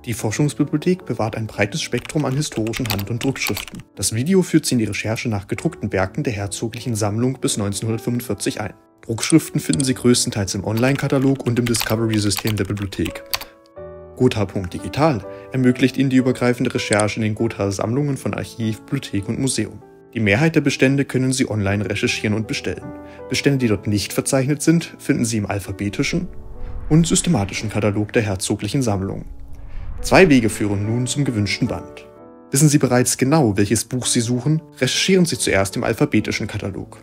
Die Forschungsbibliothek bewahrt ein breites Spektrum an historischen Hand- und Druckschriften. Das Video führt Sie in die Recherche nach gedruckten Werken der Herzoglichen Sammlung bis 1945 ein. Druckschriften finden Sie größtenteils im Online-Katalog und im Discovery-System der Bibliothek. Gotha.digital ermöglicht Ihnen die übergreifende Recherche in den Gotha-Sammlungen von Archiv, Bibliothek und Museum. Die Mehrheit der Bestände können Sie online recherchieren und bestellen. Bestände, die dort nicht verzeichnet sind, finden Sie im alphabetischen und systematischen Katalog der Herzoglichen Sammlung. 2 Wege führen nun zum gewünschten Band. Wissen Sie bereits genau, welches Buch Sie suchen, recherchieren Sie zuerst im alphabetischen Katalog.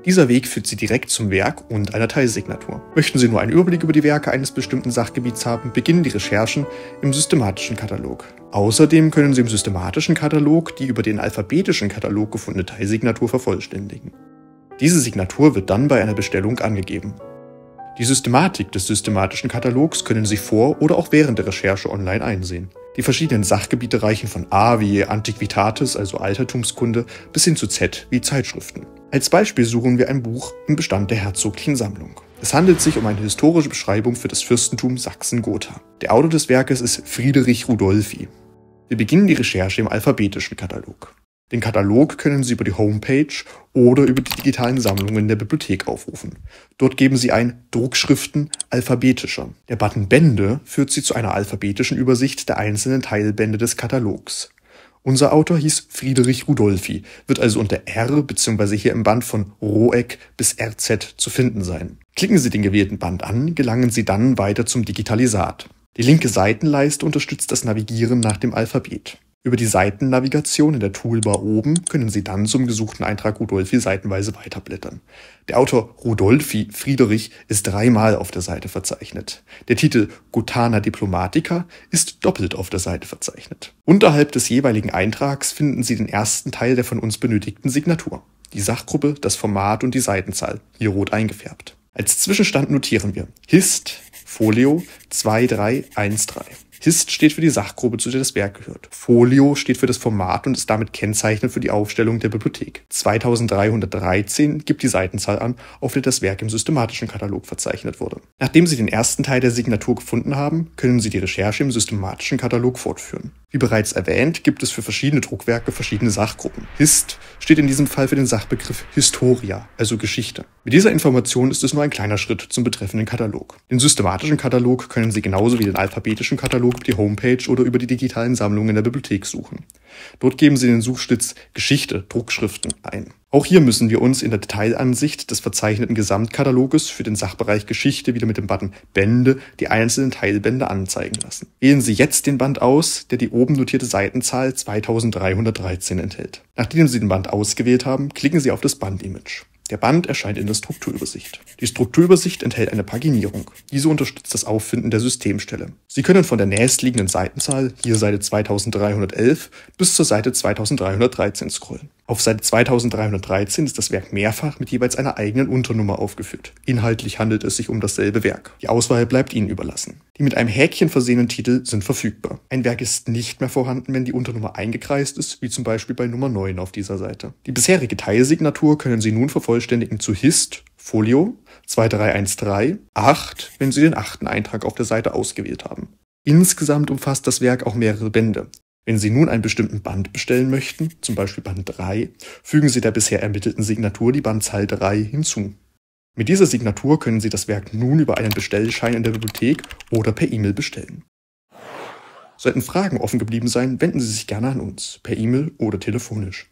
Dieser Weg führt Sie direkt zum Werk und einer Teilsignatur. Möchten Sie nur einen Überblick über die Werke eines bestimmten Sachgebiets haben, beginnen die Recherchen im systematischen Katalog. Außerdem können Sie im systematischen Katalog die über den alphabetischen Katalog gefundene Teilsignatur vervollständigen. Diese Signatur wird dann bei einer Bestellung angegeben. Die Systematik des systematischen Katalogs können Sie vor oder auch während der Recherche online einsehen. Die verschiedenen Sachgebiete reichen von A wie Antiquitatis, also Altertumskunde, bis hin zu Z wie Zeitschriften. Als Beispiel suchen wir ein Buch im Bestand der Herzoglichen Sammlung. Es handelt sich um eine historische Beschreibung für das Fürstentum Sachsen-Gotha. Der Autor des Werkes ist Friedrich Rudolphi. Wir beginnen die Recherche im alphabetischen Katalog. Den Katalog können Sie über die Homepage oder über die digitalen Sammlungen der Bibliothek aufrufen. Dort geben Sie ein Druckschriften alphabetischer. Der Button Bände führt Sie zu einer alphabetischen Übersicht der einzelnen Teilbände des Katalogs. Unser Autor hieß Friedrich Rudolphi, wird also unter R bzw. hier im Band von Roeg bis RZ zu finden sein. Klicken Sie den gewählten Band an, gelangen Sie dann weiter zum Digitalisat. Die linke Seitenleiste unterstützt das Navigieren nach dem Alphabet. Über die Seitennavigation in der Toolbar oben können Sie dann zum gesuchten Eintrag Rudolphi seitenweise weiterblättern. Der Autor Rudolphi Friedrich ist 3-mal auf der Seite verzeichnet. Der Titel Gothana Diplomatica ist doppelt auf der Seite verzeichnet. Unterhalb des jeweiligen Eintrags finden Sie den ersten Teil der von uns benötigten Signatur. Die Sachgruppe, das Format und die Seitenzahl, hier rot eingefärbt. Als Zwischenstand notieren wir Hist Folio 2313. Hist steht für die Sachgruppe, zu der das Werk gehört. Folio steht für das Format und ist damit kennzeichnend für die Aufstellung der Bibliothek. 2313 gibt die Seitenzahl an, auf der das Werk im systematischen Katalog verzeichnet wurde. Nachdem Sie den ersten Teil der Signatur gefunden haben, können Sie die Recherche im systematischen Katalog fortführen. Wie bereits erwähnt, gibt es für verschiedene Druckwerke verschiedene Sachgruppen. Hist steht in diesem Fall für den Sachbegriff Historia, also Geschichte. Mit dieser Information ist es nur ein kleiner Schritt zum betreffenden Katalog. Den systematischen Katalog können Sie genauso wie den alphabetischen Katalog über die Homepage oder über die digitalen Sammlungen der Bibliothek suchen. Dort geben Sie den Suchschlitz Geschichte, Druckschriften ein. Auch hier müssen wir uns in der Detailansicht des verzeichneten Gesamtkataloges für den Sachbereich Geschichte wieder mit dem Button Bände die einzelnen Teilbände anzeigen lassen. Wählen Sie jetzt den Band aus, der die oben notierte Seitenzahl 2313 enthält. Nachdem Sie den Band ausgewählt haben, klicken Sie auf das Bandimage. Der Band erscheint in der Strukturübersicht. Die Strukturübersicht enthält eine Paginierung. Diese unterstützt das Auffinden der Systemstelle. Sie können von der nächstliegenden Seitenzahl, hier Seite 2311, bis zur Seite 2313 scrollen. Auf Seite 2313 ist das Werk mehrfach mit jeweils einer eigenen Unternummer aufgeführt. Inhaltlich handelt es sich um dasselbe Werk. Die Auswahl bleibt Ihnen überlassen. Die mit einem Häkchen versehenen Titel sind verfügbar. Ein Werk ist nicht mehr vorhanden, wenn die Unternummer eingekreist ist, wie zum Beispiel bei Nummer 9 auf dieser Seite. Die bisherige Teilsignatur können Sie nun vervollständigen zu Hist, Folio 2313, 8, wenn Sie den 8. Eintrag auf der Seite ausgewählt haben. Insgesamt umfasst das Werk auch mehrere Bände. Wenn Sie nun einen bestimmten Band bestellen möchten, zum Beispiel Band 3, fügen Sie der bisher ermittelten Signatur die Bandzahl 3 hinzu. Mit dieser Signatur können Sie das Werk nun über einen Bestellschein in der Bibliothek oder per E-Mail bestellen. Sollten Fragen offen geblieben sein, wenden Sie sich gerne an uns, per E-Mail oder telefonisch.